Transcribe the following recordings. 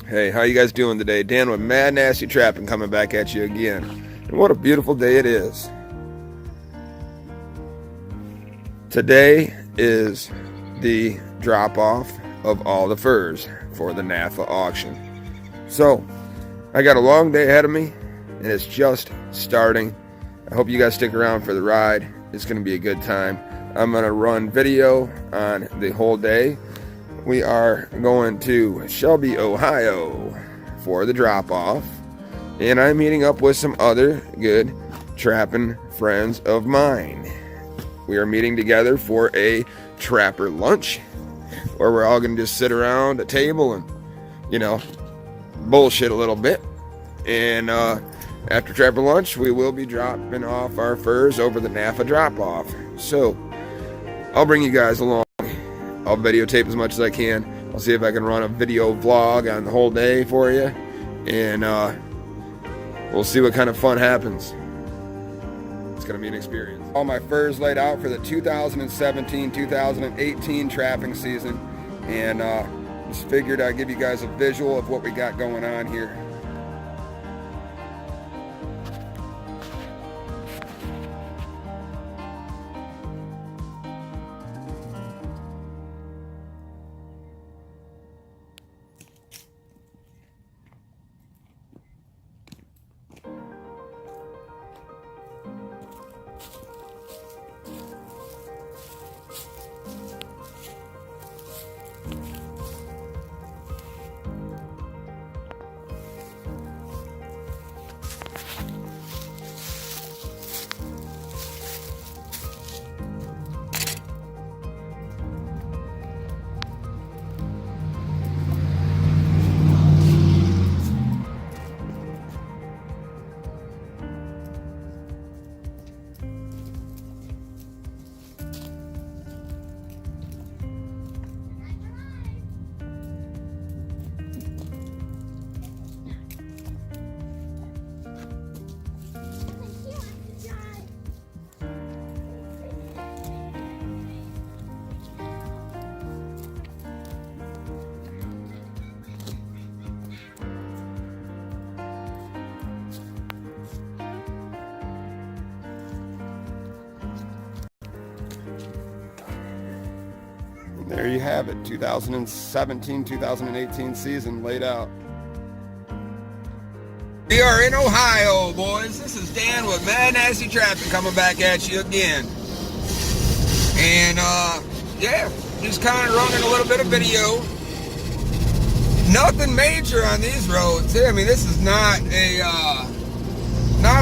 Hey, how you guys doing today? Dan with Mad Nasty Trapping coming back at you again. And what a beautiful day it is. Today is the drop-off of all the furs for the NAFA auction. So, I got a long day ahead of me, and it's just starting. I hope you guys stick around for the ride. It's going to be a good time. I'm going to run video on the whole day. We are going to Shelby, Ohio for the drop-off, and I'm meeting up with some other good trapping friends of mine. We are meeting together for a trapper lunch, where we're all going to just sit around a table and, bullshit a little bit. And after trapper lunch, we will be dropping off our furs over the NAFA drop-off. So, I'll bring you guys along. I'll videotape as much as I can. I'll see if I can run a video vlog on the whole day for you. And we'll see what kind of fun happens. It's going to be an experience. All my furs laid out for the 2017-2018 trapping season. And just figured I'd give you guys a visual of what we got going on here. There you have it, 2017-2018 season laid out. We are in Ohio, boys. This is Dan with Mad Nasty Trapping coming back at you again. And, yeah, just kind of running a little bit of video. Nothing major on these roads. I mean, this is not a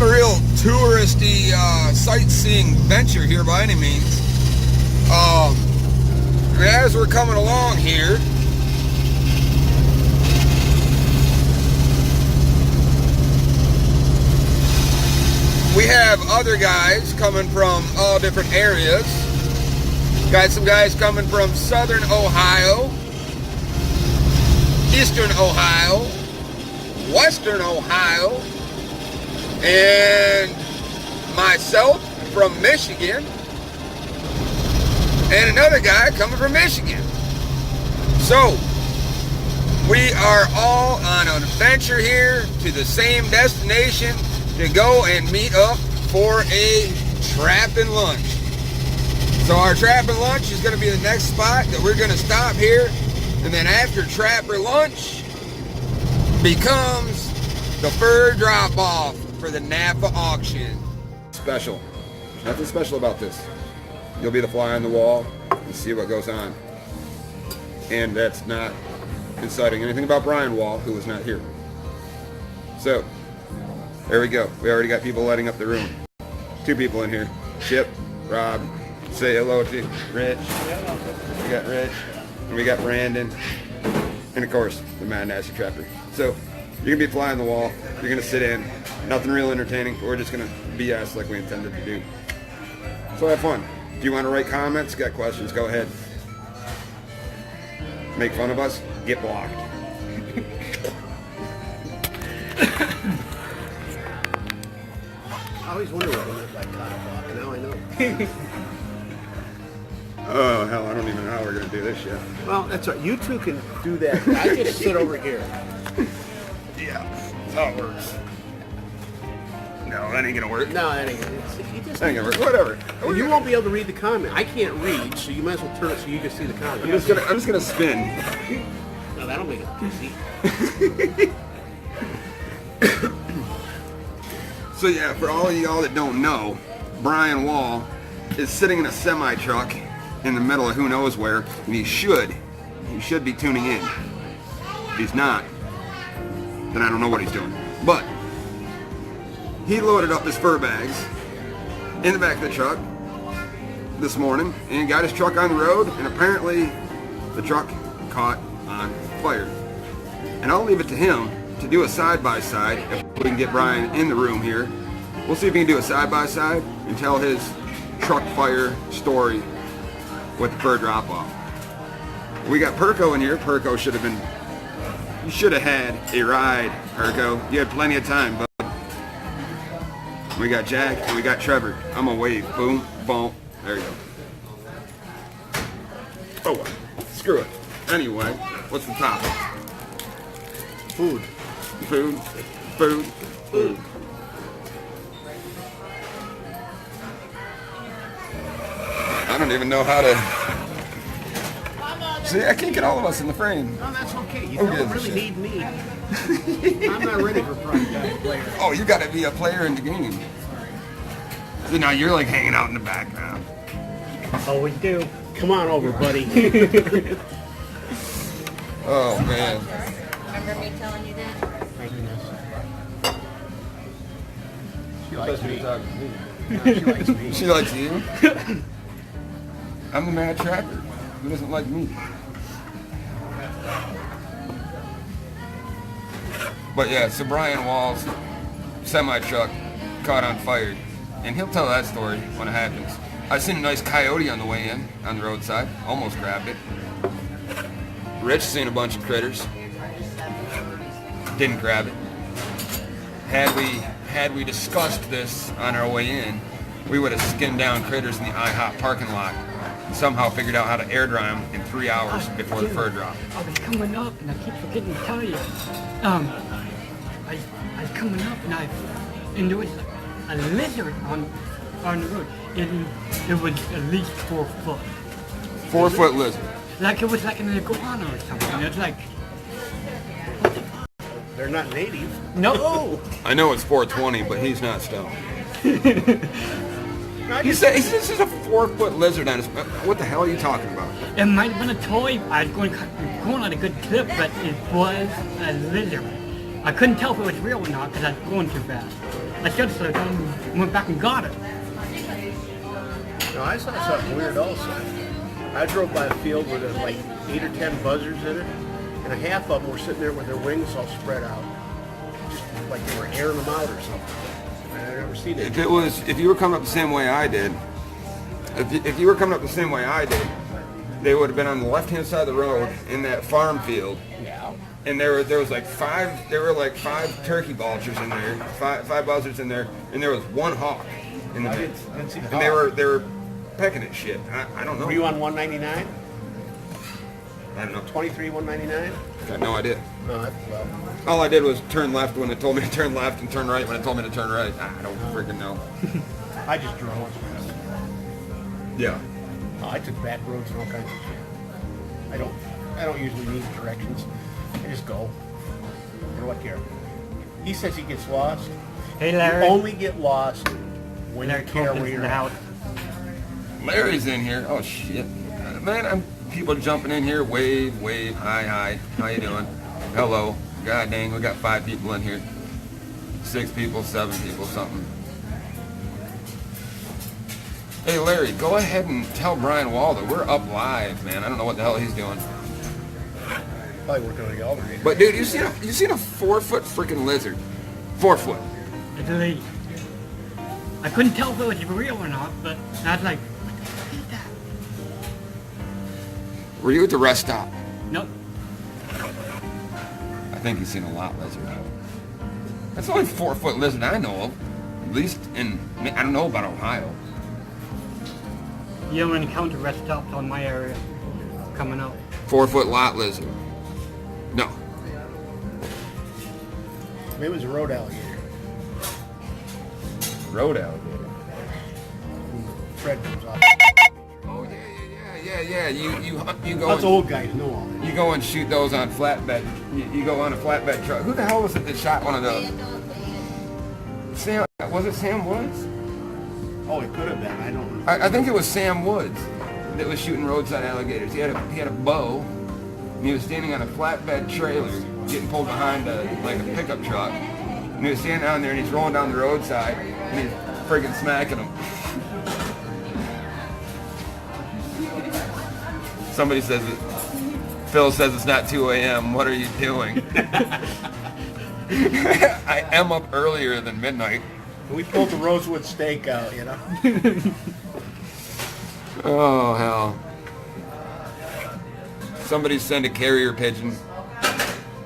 real touristy, sightseeing venture here by any means. As we're coming along here, we have other guys coming from all different areas. Got some guys coming from southern Ohio, eastern Ohio, western Ohio, and myself from Michigan. And another guy coming from Michigan. So, we are all on an adventure here to the same destination to go and meet up for a trapping lunch. So our trapping lunch is going to be the next spot that we're going to stop here. And then after trapper lunch becomes the fur drop-off for the NAFA auction. Special. Nothing special about this. You'll be the fly on the wall and see what goes on. And that's not inciting anything about Brian Wall, who was not here. So, there we go. We already got people lighting up the room. 2 people in here. Chip, Rob, say hello to Rich. We got Rich, and we got Brandon, and of course, the Mad Nasty Trapper. So, you're going to be fly on the wall. You're going to sit in. Nothing real entertaining. We're just going to BS like we intended to do. So have fun. If you want to write comments, got questions, go ahead. Make fun of us, get blocked. I always wonder what it looked like block. Now I know. Oh, hell, I don't even know how we're going to do this yet. Well, that's right. You two can do that. I just sit over here. how it works. No, that ain't gonna work. No, that ain't. You just, That ain't gonna work. Whatever. you won't be able to read the comment. I can't read, so you might as well turn it so you can see the comment. I'm just gonna spin. No, that'll make it easy. So yeah, for all of y'all that don't know, Brian Wall is sitting in a semi truck in the middle of who knows where, and he should be tuning in. If he's not, then I don't know what he's doing. But he loaded up his fur bags in the back of the truck this morning and got his truck on the road, and apparently the truck caught on fire. And I'll leave it to him to do a side-by-side if we can get Brian in the room here. We'll see if he can do a side-by-side and tell his truck fire story with the fur drop-off. We got Perko in here. Perko should have been... You should have had a ride, Perko. You had plenty of time, but... We got Jack and we got Trevor. I'm gonna wave. Boom, boom. There you go. Oh well. Screw it. Anyway, what's the topic? Food. Food. Food. Food. I don't even know how to... See, I can't get all of us in the frame. No, that's okay. You Who don't gives a really shit? need me. I'm not ready for prime time player. Oh, you gotta be a player in the game. So now you're like hanging out in the background. Oh, we do. Come on over, buddy. Oh man. Remember me telling you that? She likes me. She She likes me. She likes you. I'm the mad tracker. Who doesn't like me? But yeah, so Brian Wall's semi-truck caught on fire. And he'll tell that story when it happens. I seen a nice coyote on the way in, on the roadside. Almost grabbed it. Rich seen a bunch of critters. Didn't grab it. Had we discussed this on our way in, we would have skinned down critters in the IHOP parking lot. And somehow figured out how to air dry them in 3 hours before the fur drop. I was coming up and I keep forgetting to tell you. I was coming up and there was a lizard on the road. It was at least 4 foot. 4 foot lizard. Like it was like an iguana or something. It's like, They're not native. no. I know it's 420, but he's not stoned. I He just, said this is a 4 foot lizard on his. What the hell are you talking about? It might have been a toy. I was going at a good clip, but it was a lizard. I couldn't tell if it was real or not because I was going too fast. I should have went back and got it. no, I saw something weird also. I drove by a field where there's like 8 or 10 buzzards in it, and a half of them were sitting there with their wings all spread out, just like they were airing them out or something. I've never seen it. If you were coming up the same way I did, if you were coming up the same way I did, they would have been on the left-hand side of the road in that farm field. Yeah. And there was like 5 turkey vultures in there, five buzzards in there, and there was 1 hawk in the mix. Didn't see the And they were pecking at shit. I don't know. Were you on 199? I don't know. 23 199? Got no idea. No, that's well. All I did was turn left when it told me to turn left and turn right when it told me to turn right. I don't freaking know. I just drove. Yeah. Oh, I took back roads and all kinds of shit. I don't usually need directions. I just go. What do I care? He says he gets lost. Hey, You Larry. only get lost when Larry you care Thompson's where in you're the at. house. Larry's in here. Oh shit, man! People jumping in here. Wave, hi. How you doing? Hello. God dang, we got 5 people in here. 6 people, 7 people, something. Hey Larry, go ahead and tell Brian Wall that we're up live, man. I don't know what the hell he's doing. Probably working on the alternator. But dude, you seen a 4 foot freaking lizard? 4 foot. It's a lady. I couldn't tell if it was real or not, but I was like, what the fuck is that? Were you at the rest stop? Nope. I think he's seen a lot lizard. That's the only 4 foot lizard I know of. At least in, I don't know about Ohio. You don't encounter rest stops on my area coming up. 4 foot lot lizard. No. Maybe it was a road alligator. Road alligator. Fred comes off. Oh yeah. You go. Us old guys know all that. You go and shoot those on flatbed. You go on a flatbed truck. Who the hell was it that shot one of those? Sam, was it Sam Woods? Oh, it could have been. I don't know. I think it was Sam Woods that was shooting roadside alligators. He had a bow, and he was standing on a flatbed trailer, getting pulled behind like a pickup truck. And he was standing down there, and he's rolling down the roadside, and he's friggin' smacking them. Somebody says it. Phil says it's not 2 a.m. What are you doing? I am up earlier than midnight. We pulled the rosewood steak out, you know. Oh, hell. Somebody send a carrier pigeon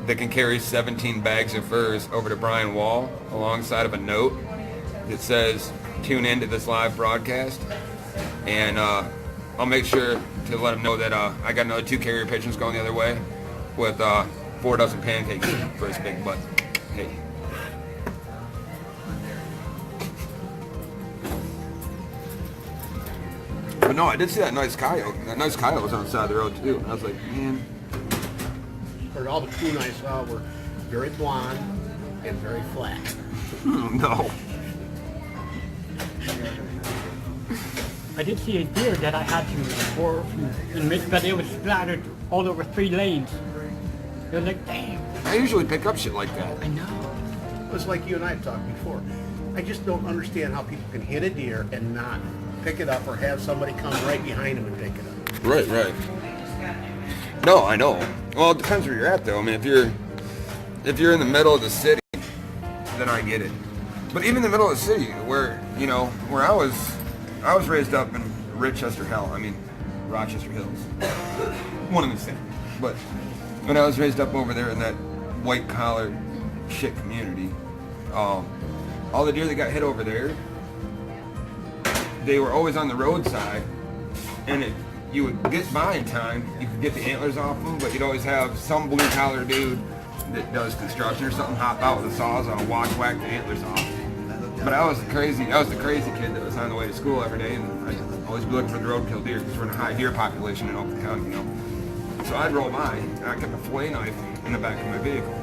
that can carry 17 bags of furs over to Brian Wall alongside of a note that says, tune into this live broadcast. And I'll make sure to let him know that I got another 2 carrier pigeons going the other way with 4 dozen pancakes for his big butt. Hey. But no, I did see that nice coyote. That nice coyote was on the side of the road too. And I was like, man. Or all the coon I saw were very blonde and very flat. No. I did see a deer that I had to for in mid, but it was splattered all over 3 lanes. It was like, damn. I usually pick up shit like that. I know. It was like you and I have talked before. I just don't understand how people can hit a deer and not pick it up or have somebody come right behind him and pick it up. Right. No, I know. Well, it depends where you're at, though. I mean, if you're in the middle of the city, then I get it. But even in the middle of the city, where I was raised up in Rochester Hills, one and the same. But when I was raised up over there in that white collar shit community, all the deer that got hit over there, they were always on the roadside, and you would get by in time, you could get the antlers off them, but you'd always have some blue collar dude that does construction or something hop out with a sawzall and whack the antlers off. But I was the crazy kid that was on the way to school every day, and I'd always be looking for the roadkill deer because we're in a high deer population in Oakland County, So I'd roll by, and I kept a fillet knife in the back of my vehicle.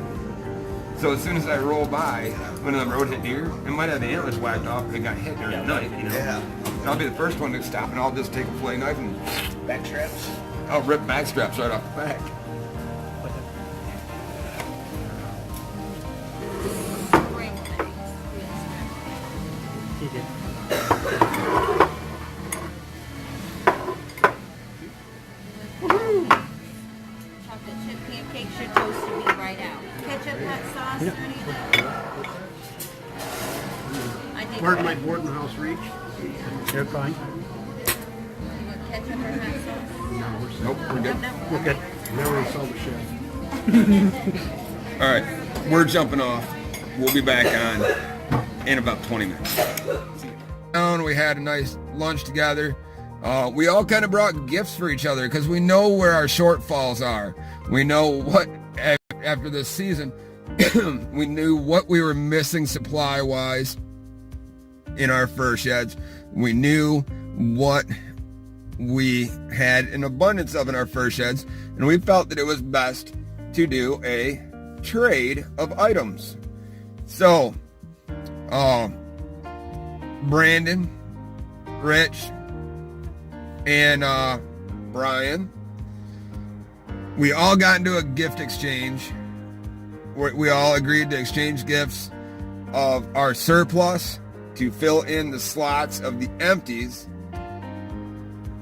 So as soon as I roll by, one of them road hit deer, it might have the antlers whacked off and it got hit during the night, Yeah. And I'll be the first one to stop, and I'll just take a fillet knife and Back straps. I'll rip back straps right off the back. Bring them. He did. Chocolate chip pancakes, your toast to be right out. Ketchup, hot sauce, or anything? I did. Where did my boarding house reach? You're fine. You want ketchup or hot sauce? No, we're set. Nope, we're good. No. We're good. Now we're in Silver Shed. All right, we're jumping off. We'll be back on in about 20 minutes. We had a nice lunch together. We all kind of brought gifts for each other because we know where our shortfalls are. We know what, after this season, we knew what we were missing supply-wise in our fur sheds. We knew what we had an abundance of in our fur sheds, and we felt that it was best to do a trade of items. So, Brandon, Rich, and Brian, we all got into a gift exchange. We all agreed to exchange gifts of our surplus to fill in the slots of the empties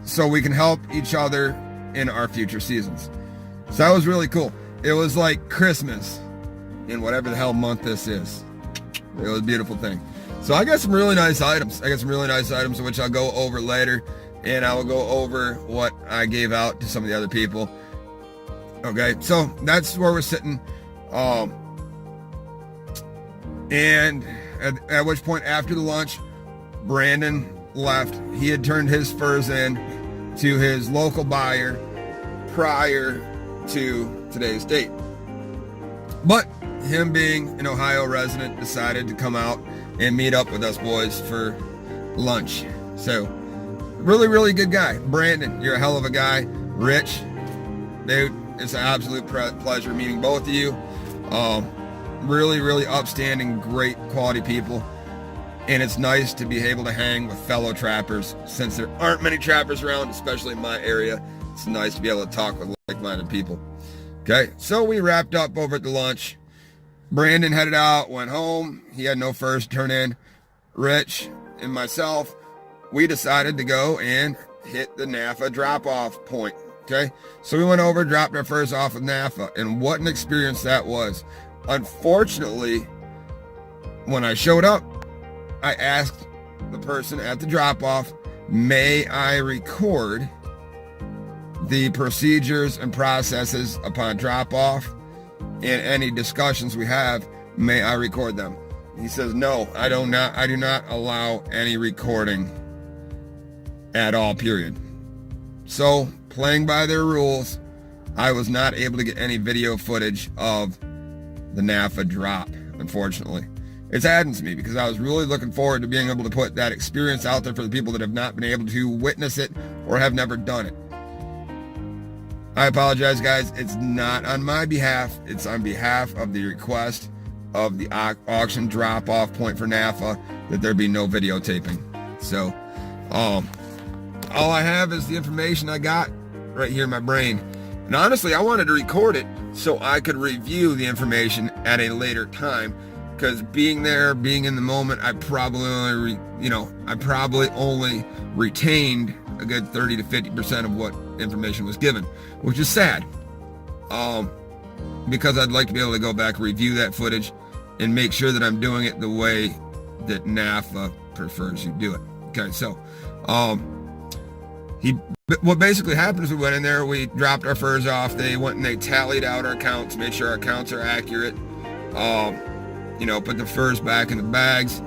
so we can help each other in our future seasons. So that was really cool. It was like Christmas in whatever the hell month this is. It was a beautiful thing. So I got some really nice items. Which I'll go over later, and I will go over what I gave out to some of the other people. Okay, so that's where we're sitting. And at which point, after the lunch, Brandon left. He had turned his furs in to his local buyer prior to today's date. But him being an Ohio resident, decided to come out and meet up with us boys for lunch. So, really, really good guy. Brandon, you're a hell of a guy. Rich, dude, it's an absolute pleasure meeting both of you. Really, really upstanding, great quality people. And it's nice to be able to hang with fellow trappers. Since there aren't many trappers around, especially in my area, it's nice to be able to talk with like-minded people. Okay, so we wrapped up over at the lunch. Brandon headed out, went home. He had no furs to turn in. Rich and myself, we decided to go and hit the NAFA drop-off point. Okay, so we went over, dropped our furs off with NAFA, and what an experience that was. Unfortunately, when I showed up, I asked the person at the drop-off, may I record the procedures and processes upon drop-off, and any discussions we have, may I record them? He says, no, I do not allow any recording at all, period. So, playing by their rules, I was not able to get any video footage of the NAFA drop, unfortunately. It saddens me because I was really looking forward to being able to put that experience out there for the people that have not been able to witness it or have never done it. I apologize, guys. It's not on my behalf. It's on behalf of the request of the auction drop-off point for NAFA that there be no videotaping. So, all I have is the information I got right here in my brain. And honestly, I wanted to record it so I could review the information at a later time. Because being there, being in the moment, I probably only retained a good 30 to 50% of what information was given, which is sad. Because I'd like to be able to go back, review that footage, and make sure that I'm doing it the way that NAFA prefers you do it. Okay, so what basically happened is we went in there, we dropped our furs off, they went and they tallied out our counts, made sure our counts are accurate. Put the furs back in the bags,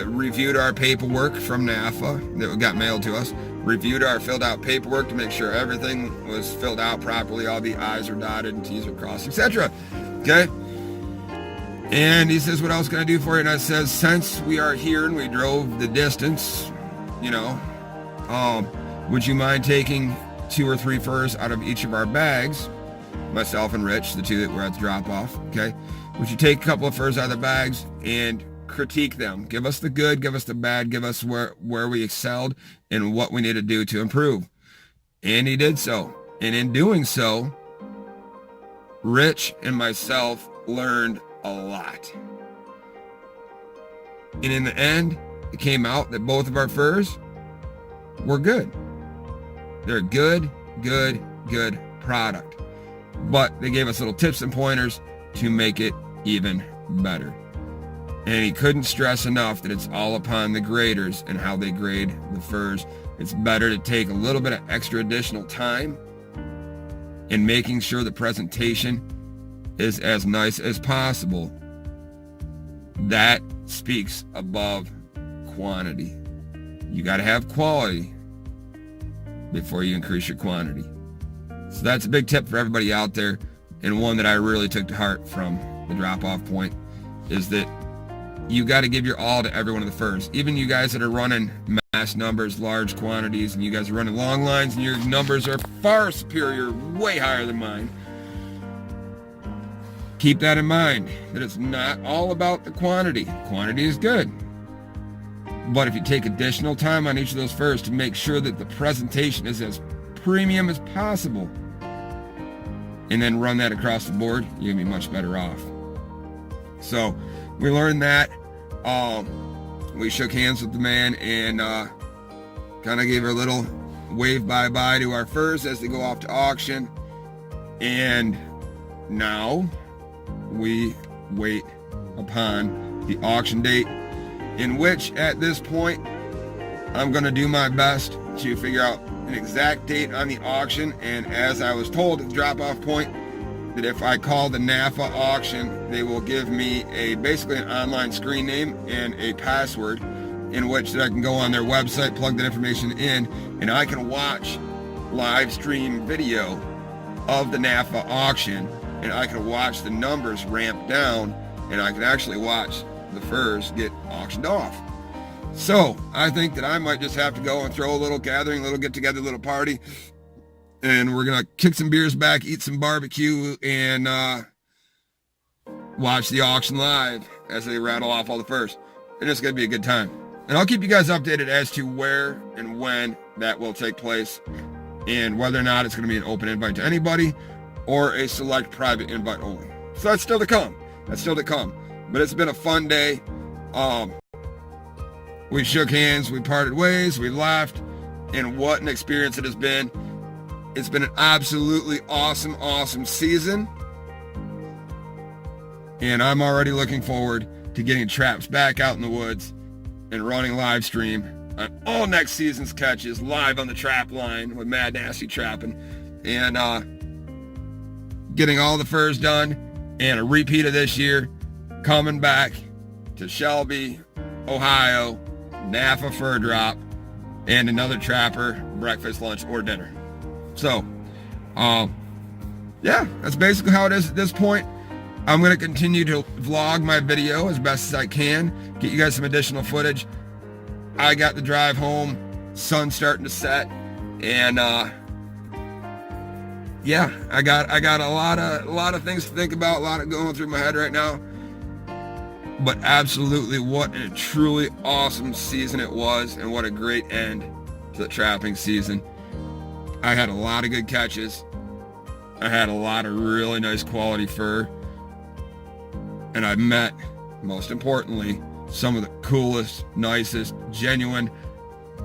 reviewed our paperwork from NAFA that got mailed to us, reviewed our filled out paperwork to make sure everything was filled out properly, all the I's are dotted and T's are crossed, etc. Okay? And he says, what else can I do for you? And I says, since we are here and we drove the distance, would you mind taking 2 or 3 furs out of each of our bags? Myself and Rich, the two that were at the drop-off, okay? Would you take a couple of furs out of the bags and critique them? Give us the good, give us the bad, give us where we excelled and what we need to do to improve. And he did so. And in doing so, Rich and myself learned a lot. And in the end, it came out that both of our furs were good. They're a good product. But they gave us little tips and pointers to make it even better. And he couldn't stress enough that it's all upon the graders and how they grade the furs. It's better to take a little bit of extra additional time in making sure the presentation is as nice as possible. That speaks above quantity. You got to have quality before you increase your quantity. So that's a big tip for everybody out there, and one that I really took to heart from the drop-off point is that you got to give your all to every one of the furs. Even you guys that are running mass numbers, large quantities, and you guys are running long lines and your numbers are far superior, way higher than mine. Keep that in mind, that it's not all about the quantity. Quantity is good. But if you take additional time on each of those furs to make sure that the presentation is as premium as possible, and then run that across the board, you're gonna be much better off. So we learned that. We shook hands with the man and kind of gave her a little wave bye-bye to our furs as they go off to auction. And now we wait upon the auction date, in which at this point I'm going to do my best to figure out an exact date on the auction. And as I was told at the drop-off point, that if I call the NAFA auction, they will give me basically an online screen name and a password, in which that I can go on their website, plug that information in, and I can watch live stream video of the NAFA auction and I could watch the numbers ramp down, and I could actually watch the furs get auctioned off. So I think that I might just have to go and throw a little gathering, little get together, little party, and we're gonna kick some beers back, eat some barbecue, and watch the auction live as they rattle off all the furs. And it's gonna be a good time. And I'll keep you guys updated as to where and when that will take place, and whether or not it's gonna be an open invite to anybody or a select private invite only. So that's still to come. That's still to come. But it's been a fun day. We shook hands, we parted ways, we laughed, and what an experience it has been. It's been an absolutely awesome, awesome season. And I'm already looking forward to getting traps back out in the woods and running live stream on all next season's catches live on the trap line with Mad Nasty Trapping, and getting all the furs done, and a repeat of this year coming back to Shelby, Ohio, NAFA fur drop, and another trapper breakfast, lunch, or dinner. So yeah, that's basically how it is at this point. I'm going to continue to vlog my video as best as I can, get you guys some additional footage. I got the drive home, sun's starting to set, and yeah, I got a lot of things to think about, a lot of going through my head right now. But absolutely, what a truly awesome season it was, and what a great end to the trapping season. I had a lot of good catches. I had a lot of really nice quality fur. And I met, most importantly, some of the coolest, nicest, genuine,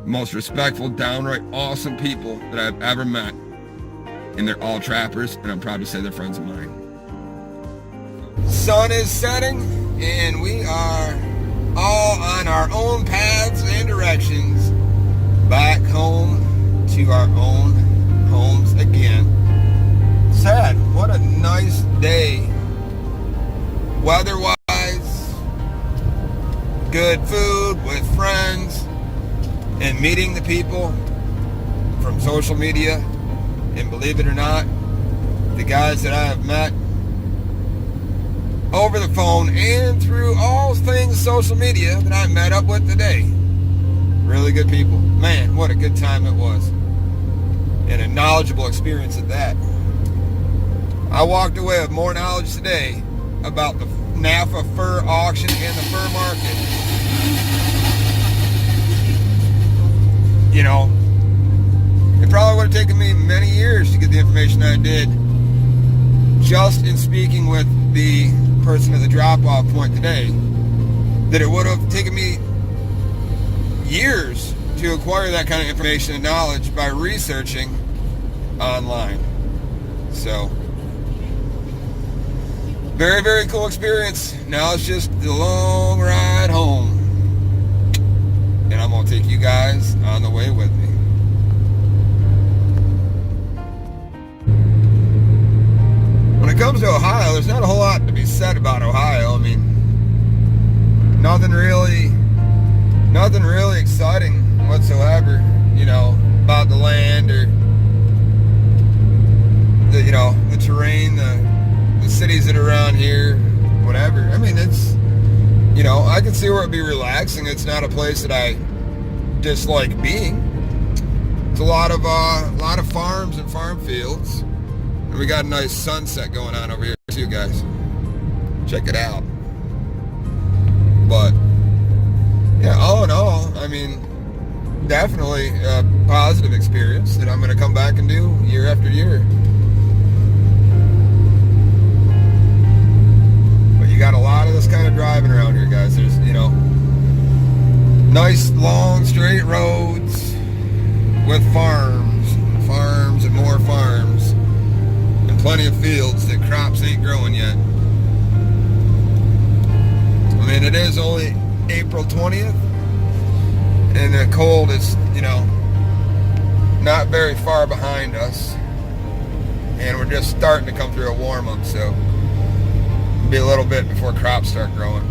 most respectful, downright awesome people that I've ever met. And they're all trappers, and I'm proud to say they're friends of mine. Sun is setting, and we are all on our own paths and directions back home to our own homes again. Sad. What a nice day. Weather-wise, good food with friends, and meeting the people from social media. And believe it or not, the guys that I have met over the phone and through all things social media that I met up with today, really good people. Man, what a good time it was. And a knowledgeable experience at that. I walked away with more knowledge today about the NAFA fur auction and the fur market. You know, it probably would have taken me many years to get the information I did just in speaking with the person at the drop-off point today, that it would have taken me years to acquire that kind of information and knowledge by researching online. So, very, very cool experience. Now it's just the long ride home. And I'm going to take you guys on the way with me. When it comes to Ohio, there's not a whole lot to be said about Ohio. I mean, nothing really exciting whatsoever, you know, about the land or the, you know, the terrain, the cities that are around here, whatever. I mean, it's, you know, I can see where it'd be relaxing. It's not a place that I dislike being. It's a lot of farms and farm fields. And we got a nice sunset going on over here too, guys. Check it out. But yeah, all in all, I mean, definitely a positive experience that I'm going to come back and do year after year. But you got a lot of this kind of driving around here, guys. There's, you know, nice long straight roads with farms and more farms, and plenty of fields that crops ain't growing yet. I mean, it is only April 20th, and the cold is, you know, not very far behind us, and we're just starting to come through a warm-up, so it'll be a little bit before crops start growing.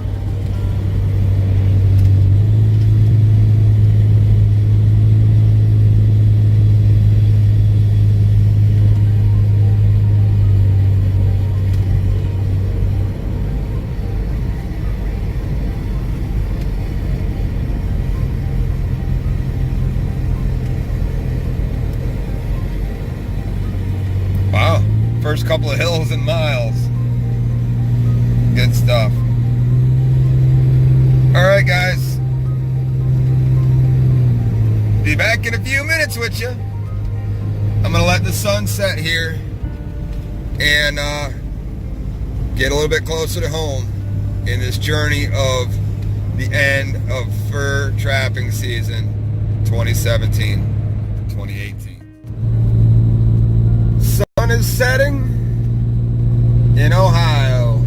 first couple of hills and miles. Good stuff. Alright guys, be back in a few minutes with you. I'm gonna let the sun set here and get a little bit closer to home in this journey of the end of fur trapping season 2017-2018. Sun is setting in Ohio.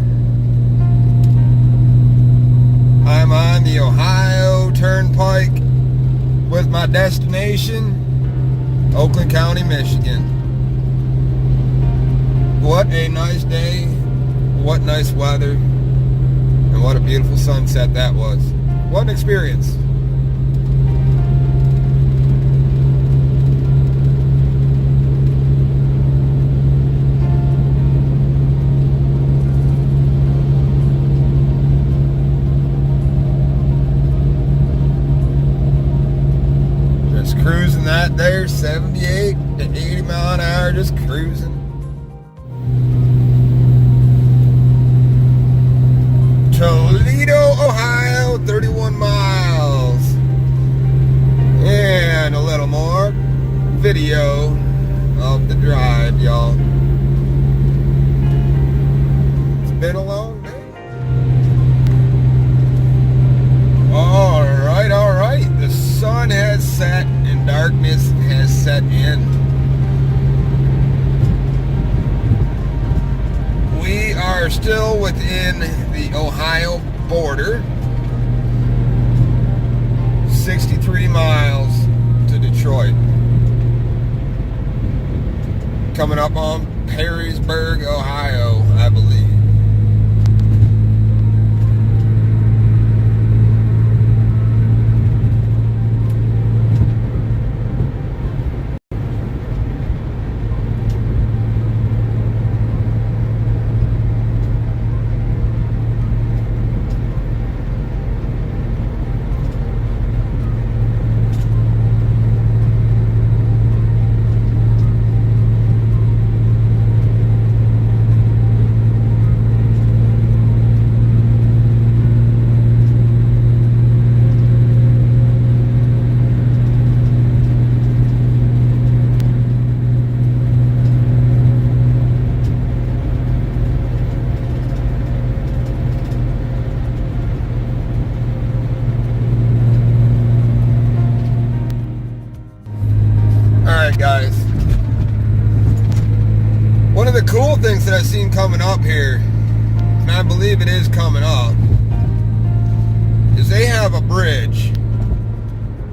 I'm on the Ohio Turnpike with my destination, Oakland County, Michigan. What a nice day, what nice weather, and what a beautiful sunset that was. What an experience. Just cruising that there, 78 to 80 mile an hour, just cruising. Toledo, Ohio, 31 miles. And a little more video of the drive, y'all. It's been a long day. Alright, alright. The sun has set and darkness has set in. We are still within the Ohio border. 63 miles to Detroit. Coming up on Perrysburg, Ohio, I believe. Guys, one of the cool things that I've seen coming up here, and I believe it is coming up, is they have a bridge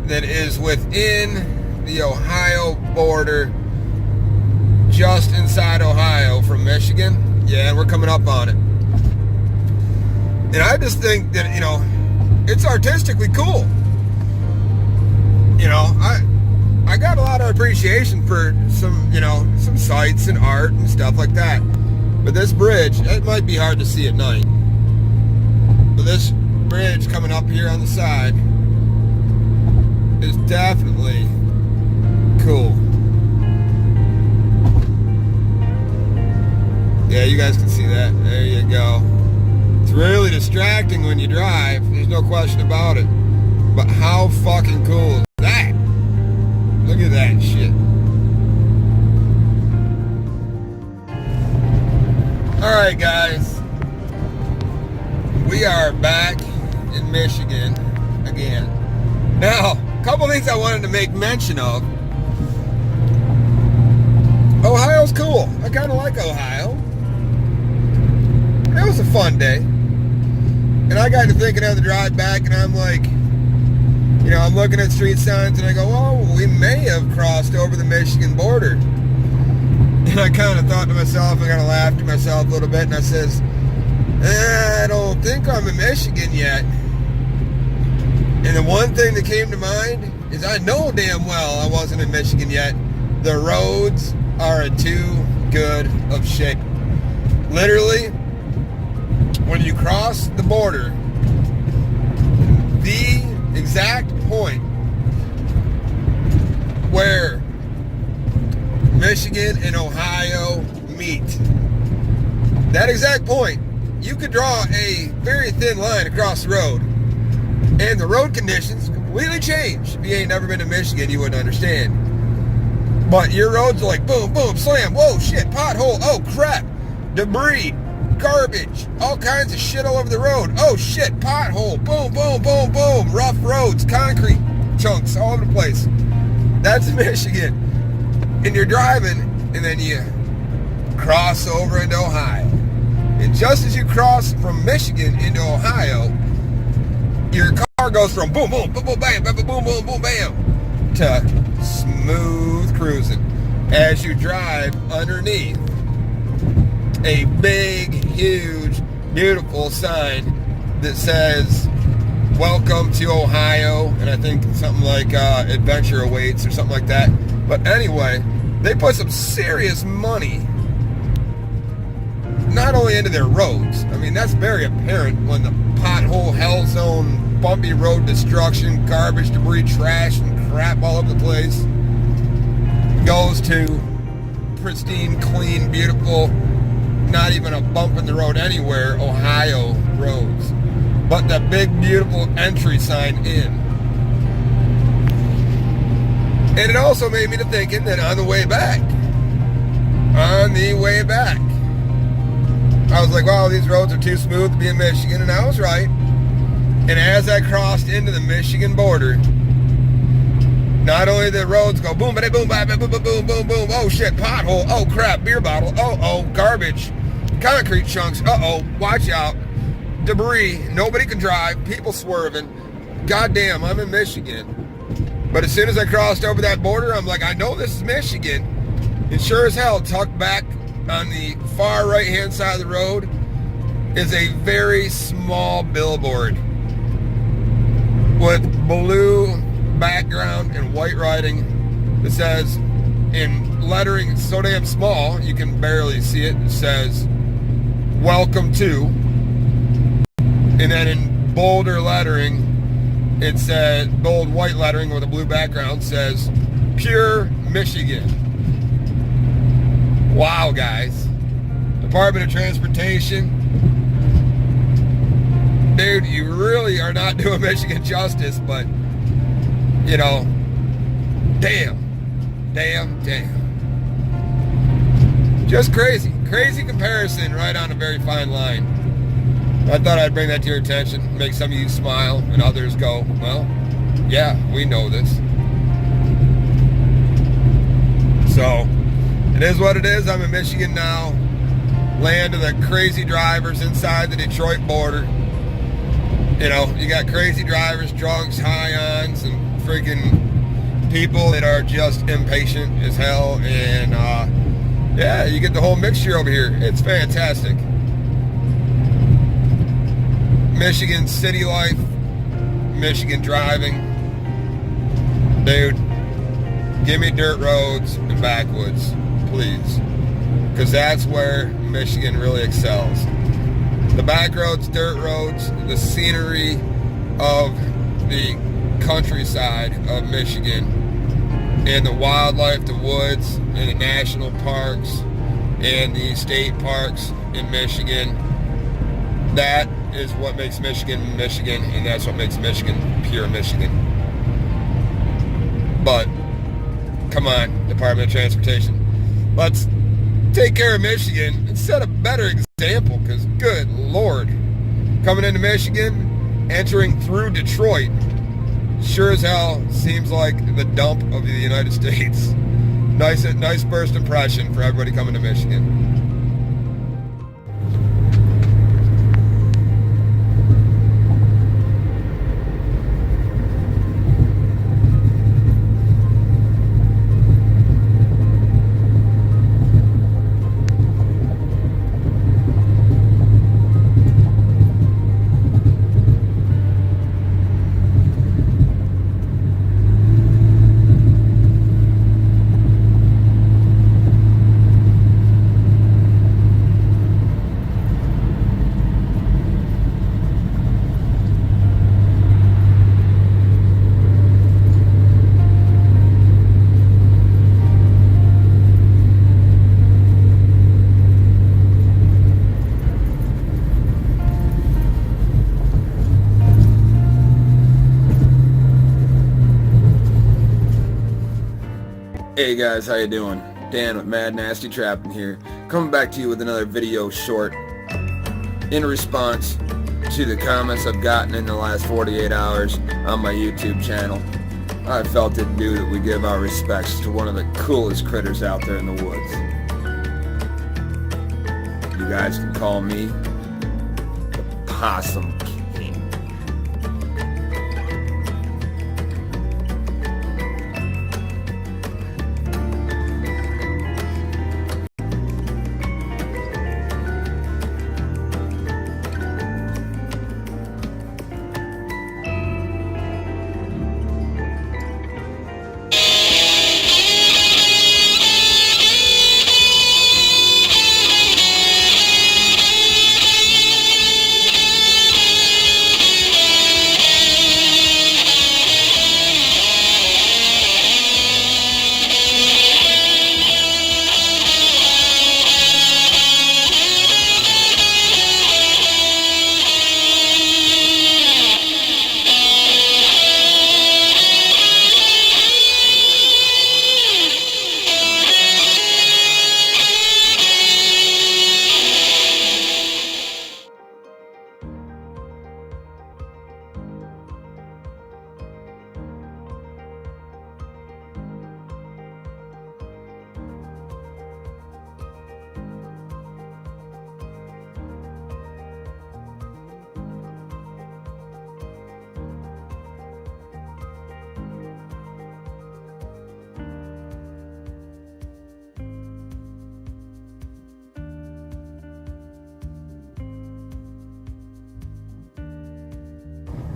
that is within the Ohio border, just inside Ohio from Michigan. Yeah, and we're coming up on it. And I just think that, you know, it's artistically cool. You know, I got a lot of appreciation for some, you know, some sights and art and stuff like that. But this bridge, it might be hard to see at night. But this bridge coming up here on the side is definitely cool. Yeah, you guys can see that. There you go. It's really distracting when you drive. There's no question about it. But how fucking cool is that? Look at that shit. Alright guys, we are back in Michigan again. Now, a couple things I wanted to make mention of. Ohio's cool. I kind of like Ohio. It was a fun day. And I got to thinking on the drive back, and I'm like, you know, I'm looking at street signs and I go, oh, we may have crossed over the Michigan border. And I kind of thought to myself, I kind of laughed to myself a little bit, and I says, I don't think I'm in Michigan yet. And the one thing that came to mind is I know damn well I wasn't in Michigan yet. The roads are in too good of shape. Literally, when you cross the border, the exact point where Michigan and Ohio meet that exact point, you could draw a very thin line across the road, and the road conditions completely change. If you ain't never been to Michigan, you wouldn't understand. But your roads are like boom, boom, slam, whoa, shit, pothole, oh crap, debris, garbage, all kinds of shit all over the road. Oh shit, pothole, boom, boom, boom, boom, rough roads, concrete chunks all over the place. That's Michigan. And you're driving, and then you cross over into Ohio. And just as you cross from Michigan into Ohio, your car goes from boom, boom, boom, boom, bam, bam, boom, boom, boom, bam, to smooth cruising as you drive underneath a big, huge, beautiful sign that says, "Welcome to Ohio," and I think something like "Adventure awaits" or something like that. But anyway, they put some serious money not only into their roads. I mean, that's very apparent when the pothole, hell zone, bumpy road destruction, garbage, debris, trash, and crap all over the place goes to pristine, clean, beautiful, not even a bump in the road anywhere, Ohio roads. But the big, beautiful entry sign in. And it also made me to thinking that on the way back, I was like, wow, these roads are too smooth to be in Michigan, and I was right. And as I crossed into the Michigan border, not only the roads go boom, boom, boom, boom, boom, boom, boom, boom, oh shit, pothole, oh crap, beer bottle, oh, garbage, concrete chunks, watch out, debris, nobody can drive, people swerving, goddamn, I'm in Michigan. But as soon as I crossed over that border, I'm like, I know this is Michigan. And sure as hell, tucked back on the far right-hand side of the road is a very small billboard with blue background and white writing that says, in lettering so damn small you can barely see it, it says, "Welcome to," and then in bolder lettering, it said, bold white lettering with a blue background, says, "Pure Michigan." Wow, guys. Department of Transportation. Dude, you really are not doing Michigan justice, but, you know, damn. Just crazy. Crazy comparison right on a very fine line. I thought I'd bring that to your attention, make some of you smile, and others go, well, yeah, we know this. So, it is what it is. I'm in Michigan now. Land of the crazy drivers inside the Detroit border. You know, you got crazy drivers, drunks, high-ons, and freaking people that are just impatient as hell. And, yeah, you get the whole mixture over here. It's fantastic. Michigan city life, Michigan driving. Dude, give me dirt roads and backwoods, please. Because that's where Michigan really excels. The back roads, dirt roads, the scenery of the countryside of Michigan, and the wildlife, the woods, and the national parks, and the state parks in Michigan. That is what makes Michigan, Michigan, and that's what makes Michigan pure Michigan. But, come on, Department of Transportation. Let's take care of Michigan and set a better example, because good Lord, coming into Michigan, entering through Detroit, sure as hell seems like the dump of the United States. Nice first impression for everybody coming to Michigan. Hey guys, how you doing? Dan with Mad Nasty Trapping here, coming back to you with another video short in response to the comments I've gotten in the last 48 hours on my YouTube channel. I felt it due that we give our respects to one of the coolest critters out there in the woods. You guys can call me the Possum King.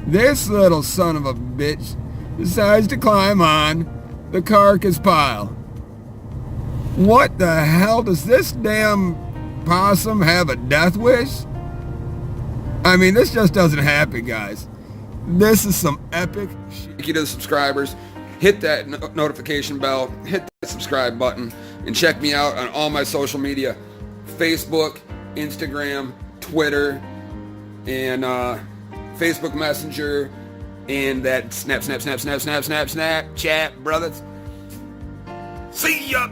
This little son of a bitch decides to climb on the carcass pile. What the hell? Does this damn possum have a death wish? I mean, this just doesn't happen, guys. This is some epic shit. Thank you to the subscribers. Hit that notification bell, hit that subscribe button, and check me out on all my social media. Facebook, Instagram, Twitter, and Facebook Messenger, and that Snapchat, brothers. See ya!